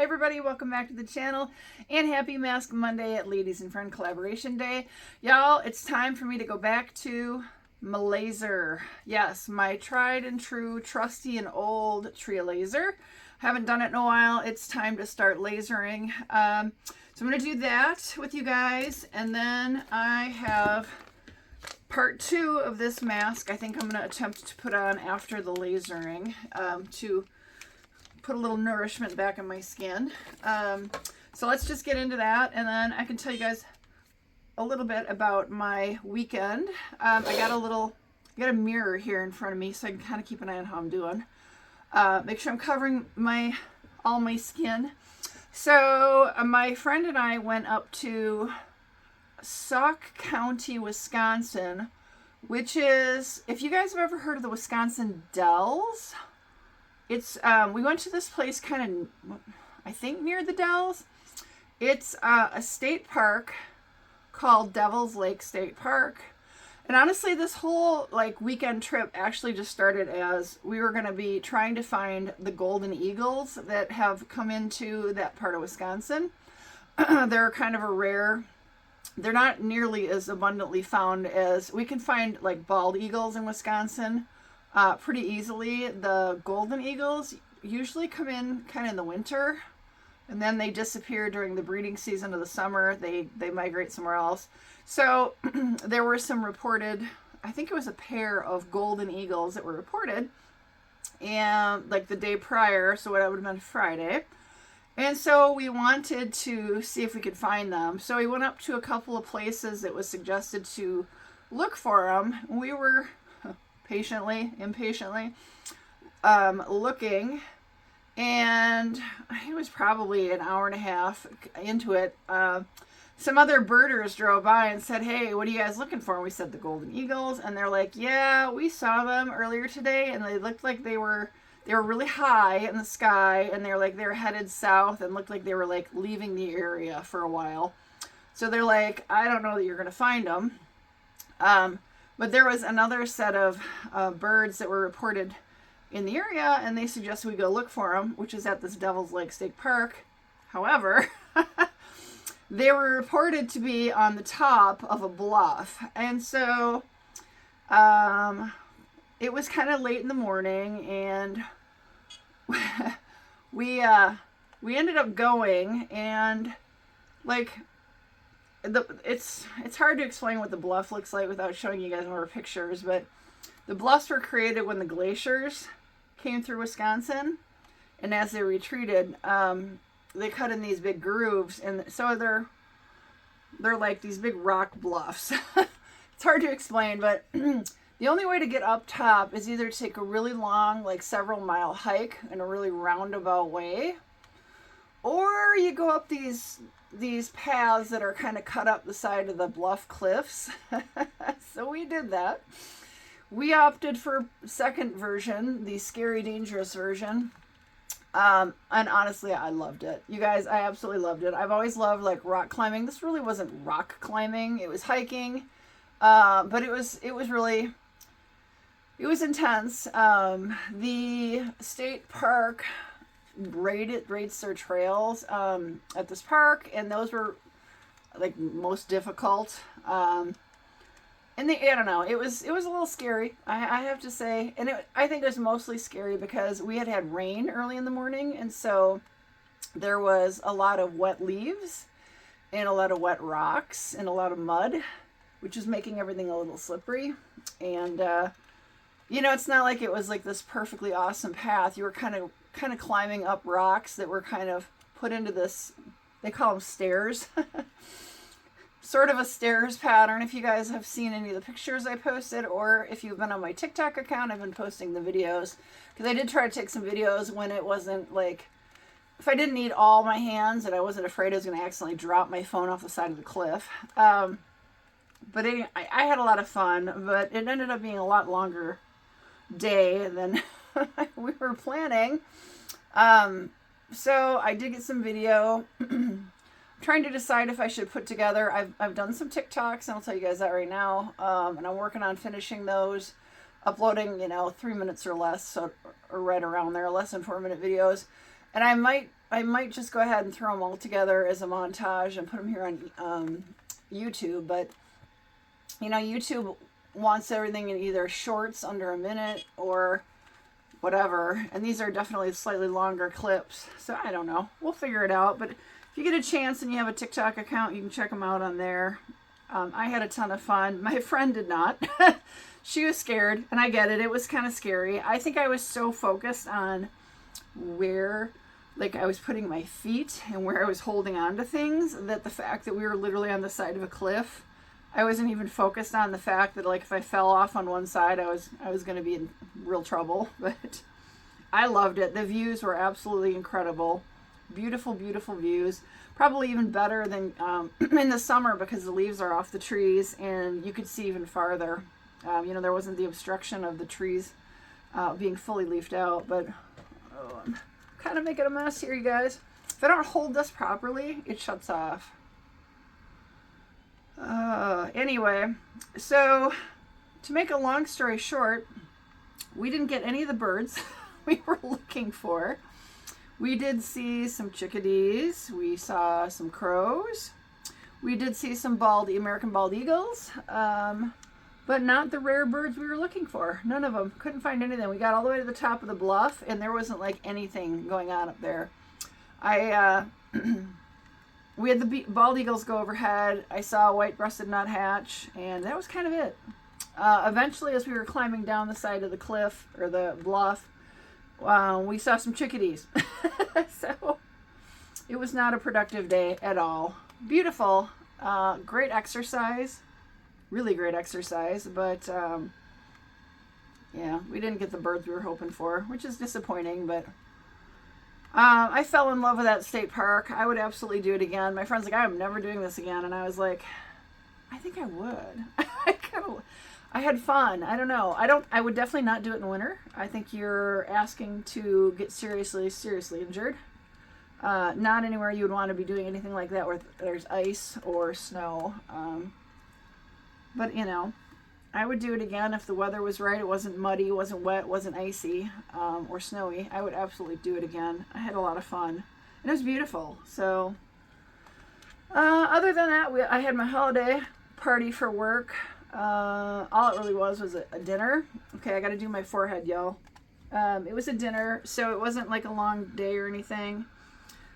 Hey everybody, welcome back to the channel and happy Mask Monday at Ladies and Friend Collaboration Day. Y'all, it's time for me to go back to my laser. Yes, my tried and true, trusty and old Tria laser. Haven't done it in a while. It's time to start lasering. So I'm going to do that with you guys, and then I have part 2 of this mask. I think I'm going to attempt to put on after the lasering to put a little nourishment back in my skin. So let's just get into that, and then I can tell you guys a little bit about my weekend. I got a mirror here in front of me so I can kind of keep an eye on how I'm doing. Make sure I'm covering all my skin. So my friend and I went up to Sauk County, Wisconsin, which is, if you guys have ever heard of the Wisconsin Dells, it's we went to this place kind of, I think, near the Dells. It's a state park called Devil's Lake State Park. And honestly, this whole weekend trip actually just started as we were going to be trying to find the golden eagles that have come into that part of Wisconsin. They're kind of a rare, they're not nearly as abundantly found as we can find bald eagles in Wisconsin pretty easily. The golden eagles usually come in kind of in the winter, and then they disappear during the breeding season of the summer. They migrate somewhere else. So there were some reported, I think it was a pair of golden eagles that were reported, and the day prior, so what would have been Friday. And so we wanted to see if we could find them. So we went up to a couple of places that was suggested to look for them. We were impatiently looking, and it was probably an hour and a half into it. Some other birders drove by and said, "Hey, what are you guys looking for?" And we said the golden eagles, and they're like, "Yeah, we saw them earlier today, and they looked like they were really high in the sky, and they were headed south and looked like they were leaving the area for a while." So they're like, "I don't know that you're going to find them." But there was another set of birds that were reported in the area, and they suggested we go look for them, which is at this Devil's Lake State Park. However, they were reported to be on the top of a bluff. And so it was kind of late in the morning, and we ended up going, and it's hard to explain what the bluff looks like without showing you guys more pictures, but the bluffs were created when the glaciers came through Wisconsin, and as they retreated, they cut in these big grooves, and so they're like these big rock bluffs. It's hard to explain, but the only way to get up top is either take a really long, several mile hike in a really roundabout way, or you go up these paths that are kind of cut up the side of the bluff cliffs. So we did that. We opted for second version, the scary, dangerous version. And honestly, I loved it. You guys, I absolutely loved it. I've always loved rock climbing. This really wasn't rock climbing. It was hiking. But it was intense. The state park rates their trails at this park, and those were most difficult. And I don't know, it was a little scary, I have to say. And I think it was mostly scary because we had rain early in the morning, and so there was a lot of wet leaves and a lot of wet rocks and a lot of mud, which is making everything a little slippery. And it's not like it was this perfectly awesome path. You were kind of climbing up rocks that were kind of put into this, they call them stairs. Sort of a stairs pattern. If you guys have seen any of the pictures I posted, or if you've been on my TikTok account, I've been posting the videos, because I did try to take some videos when it wasn't if I didn't need all my hands and I wasn't afraid I was going to accidentally drop my phone off the side of the cliff. But anyway, I had a lot of fun, but it ended up being a lot longer day than we were planning. So I did get some video. Trying to decide if I should put together, I've done some TikToks, and I'll tell you guys that right now, and I'm working on finishing those, uploading 3 minutes or less, so or right around there, less than 4 minute videos. And I might just go ahead and throw them all together as a montage and put them here on YouTube. But you know, YouTube wants everything in either shorts under a minute or whatever. And these are definitely slightly longer clips. So I don't know. We'll figure it out. But if you get a chance and you have a TikTok account, you can check them out on there. I had a ton of fun. My friend did not. She was scared, and I get it. It was kind of scary. I think I was so focused on where, like, I was putting my feet and where I was holding on to things, that the fact that we were literally on the side of a cliff, I wasn't even focused on the fact that, like, if I fell off on one side, I was going to be in real trouble. But I loved it. The views were absolutely incredible. Beautiful, beautiful views. Probably even better than in the summer because the leaves are off the trees and you could see even farther. You know, there wasn't the obstruction of the trees being fully leafed out. But I'm kind of making a mess here, you guys. If I don't hold this properly, it shuts off. Anyway, so to make a long story short, we didn't get any of the birds we were looking for. We did see some chickadees. We saw some crows. We did see some American bald eagles, but not the rare birds we were looking for. None of them. Couldn't find anything. We got all the way to the top of the bluff, and there wasn't like anything going on up there. We had the bald eagles go overhead. I saw a white-breasted nuthatch, and that was kind of it. Eventually, as we were climbing down the side of the cliff or the bluff, we saw some chickadees. So it was not a productive day at all. Beautiful, great exercise, really great exercise, but yeah, we didn't get the birds we were hoping for, which is disappointing. But I fell in love with that state park. I would absolutely do it again. My friend's like, I'm never doing this again, and I was like, I think I would. I had fun. I don't know. I would definitely not do it in winter. I think you're asking to get seriously injured. Not anywhere you would want to be doing anything like that where there's ice or snow. But, you know, I would do it again if the weather was right. It wasn't muddy, it wasn't wet, it wasn't icy or snowy. I would absolutely do it again. I had a lot of fun. And it was beautiful. So, other than that, I had my holiday party for work. All it really was a dinner. Okay, I got to do my forehead, y'all. It was a dinner, so it wasn't like a long day or anything.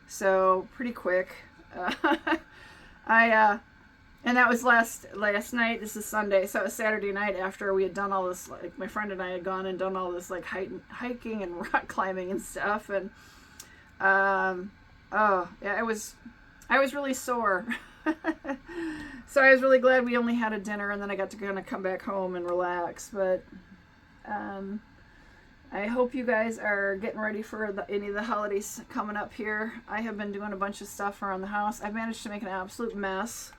So pretty quick. And that was last night. This is Sunday, so it was Saturday night after we had done all this. Like my friend and I had gone and done all this like hiking and rock climbing and stuff. And oh yeah, I was really sore. So I was really glad we only had a dinner and then I got to kind of come back home and relax. But I hope you guys are getting ready for any of the holidays coming up here. I have been doing a bunch of stuff around the house. I've managed to make an absolute mess.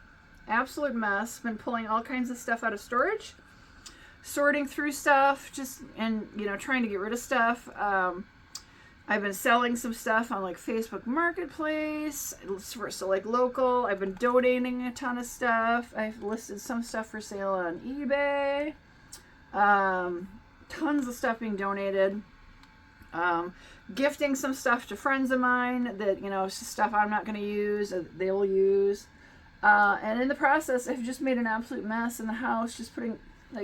Been pulling all kinds of stuff out of storage, sorting through stuff, and trying to get rid of stuff. I've been selling some stuff on like Facebook Marketplace, so like local. I've been donating a ton of stuff. I've listed some stuff for sale on eBay. Tons of stuff being donated. Gifting some stuff to friends of mine that, stuff I'm not going to use, they'll use. And in the process, I've just made an absolute mess in the house, just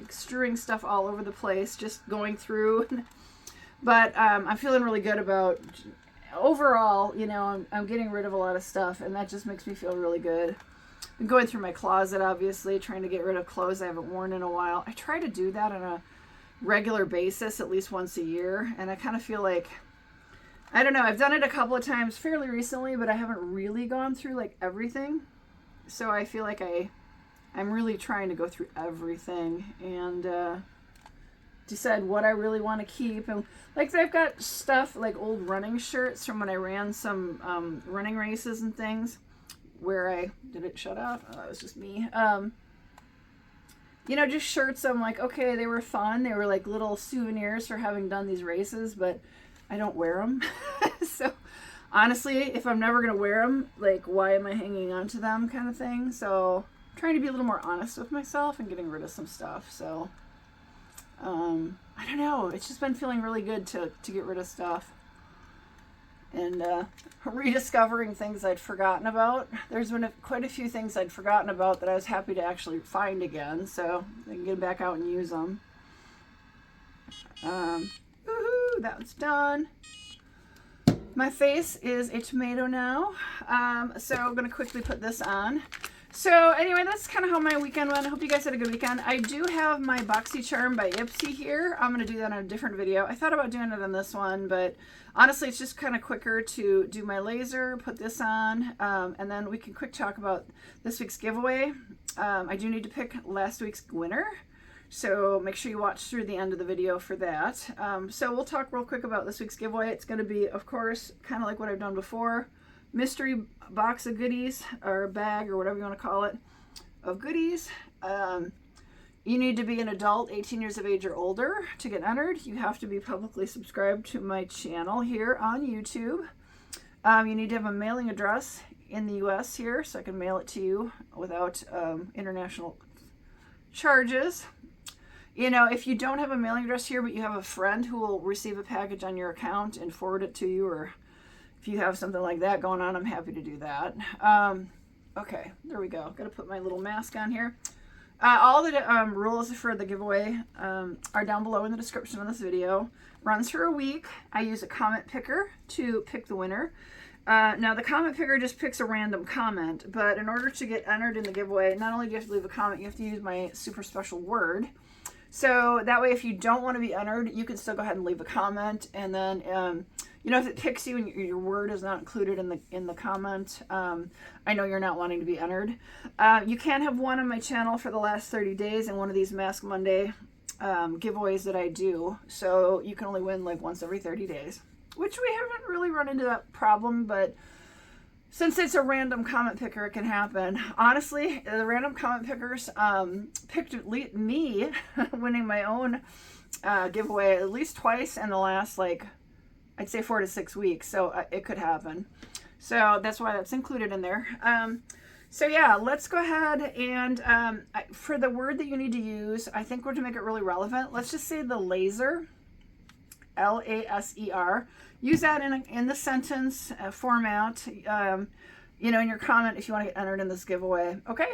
strewing stuff all over the place, just going through. But I'm feeling really good about overall, I'm getting rid of a lot of stuff, and that just makes me feel really good. I'm going through my closet, obviously, trying to get rid of clothes I haven't worn in a while. I try to do that on a regular basis, at least once a year, and I kind of feel like, I don't know, I've done it a couple of times fairly recently, but I haven't really gone through like everything. So I feel like I'm really trying to go through everything and decide what I really want to keep. And like I've got stuff like old running shirts from when I ran some running races and things where did it shut off? Oh, that was just me. Just shirts. I'm like, okay, they were fun. They were like little souvenirs for having done these races, but I don't wear them. So honestly, if I'm never going to wear them, like, why am I hanging on to them kind of thing? So I'm trying to be a little more honest with myself and getting rid of some stuff. So I don't know. It's just been feeling really good to get rid of stuff. and rediscovering things I'd forgotten about. There's been quite a few things I'd forgotten about that I was happy to actually find again, so I can get back out and use them. Woohoo, that's done. My face is a tomato now, so I'm going to quickly put this on. So anyway, that's kind of how my weekend went. I hope you guys had a good weekend. I do have my BoxyCharm by Ipsy here. I'm going to do that on a different video. I thought about doing it on this one, but honestly, it's just kind of quicker to do my laser, put this on, and then we can quick talk about this week's giveaway. I do need to pick last week's winner, so make sure you watch through the end of the video for that. So we'll talk real quick about this week's giveaway. It's going to be, of course, kind of like what I've done before. Mystery box of goodies, or bag, or whatever you want to call it, of goodies. You need to be an adult, 18 years of age or older, to get entered. You have to be publicly subscribed to my channel here on YouTube. You need to have a mailing address in the US here, so I can mail it to you without international charges. You know, if you don't have a mailing address here, but you have a friend who will receive a package on your account and forward it to you, or if you have something like that going on, I'm happy to do that. Okay, there we go. Got to put my little mask on here. All the rules for the giveaway are down below in the description of this video. Runs for a week. I use a comment picker to pick the winner. Now, the comment picker just picks a random comment, but in order to get entered in the giveaway, not only do you have to leave a comment, you have to use my super special word. So that way, if you don't want to be entered, you can still go ahead and leave a comment, and then you know, if it picks you and your word is not included in the comment, I know you're not wanting to be entered. You can have one on my channel for the last 30 days in one of these Mask Monday giveaways that I do. So you can only win like once every 30 days, which we haven't really run into that problem, but since it's a random comment picker, it can happen. Honestly, the random comment pickers picked me winning my own giveaway at least twice in the last, like, I'd say 4 to 6 weeks. So it could happen. So that's why that's included in there. So yeah, let's go ahead and for the word that you need to use, I think we're to make it really relevant. Let's just say the laser, L-A-S-E-R. Use that in the sentence format, you know, in your comment if you want to get entered in this giveaway. Okay.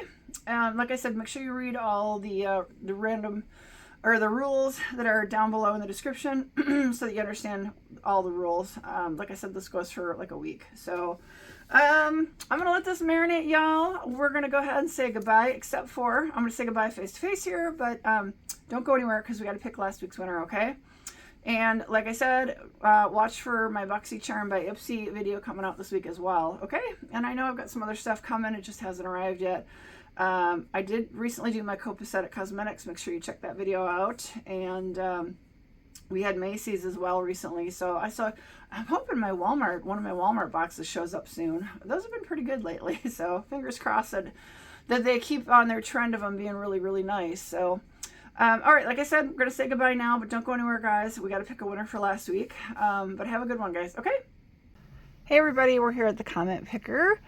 Like I said, make sure you read all the random or the rules that are down below in the description so that you understand all the rules. Like I said, this goes for like a week. So I'm going to let this marinate, y'all. We're going to go ahead and say goodbye, except for I'm going to say goodbye face to face here, but don't go anywhere because we got to pick last week's winner, okay? And like I said, watch for my BoxyCharm by Ipsy video coming out this week as well, okay? And I know I've got some other stuff coming. It just hasn't arrived yet. I did recently do my copacetic cosmetics. Make sure you check that video out. And we had Macy's as well recently. So I'm hoping my one of my Walmart boxes shows up soon. Those have been pretty good lately. So fingers crossed that they keep on their trend of them being really, really nice. So, all right, like I said, we're going to say goodbye now, but don't go anywhere, guys. We got to pick a winner for last week. But have a good one, guys. Okay? Hey, everybody. We're here at the comment picker.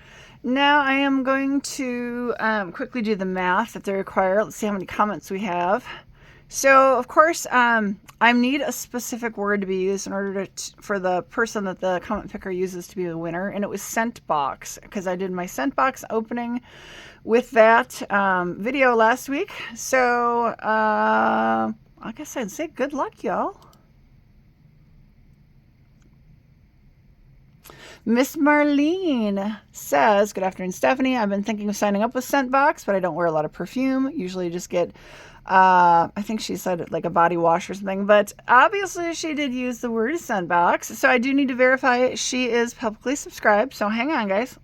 Now I am going to quickly do the math that they require. Let's see how many comments we have. So, of course, I need a specific word to be used in order for the person that the comment picker uses to be the winner. And it was scent box, because I did my scent box opening with that video last week. So, like I said, say good luck, y'all. Miss Marlene says, good afternoon, Stephanie. I've been thinking of signing up with Scentbox, but I don't wear a lot of perfume. Usually just get, I think she said like a body wash or something, but obviously she did use the word Scentbox. So I do need to verify she is publicly subscribed. So hang on, guys.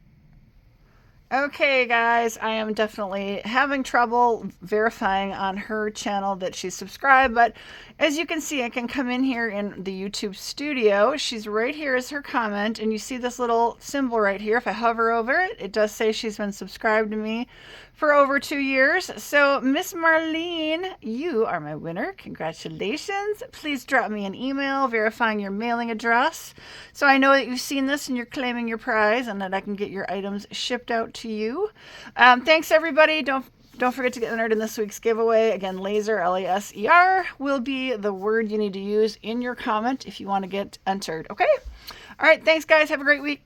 Okay, guys, I am definitely having trouble verifying on her channel that she's subscribed, but as you can see, I can come in here in the YouTube studio. She's right here as her comment, and you see this little symbol right here. If I hover over it, it does say she's been subscribed to me for over 2 years. So, Miss Marlene, you are my winner. Congratulations. Please drop me an email verifying your mailing address so I know that you've seen this and you're claiming your prize and that I can get your items shipped out to you. Thanks, everybody. Don't forget to get entered in this week's giveaway. Again, laser, L-A-S-E-R, will be the word you need to use in your comment if you want to get entered. Okay? All right, thanks, guys. Have a great week.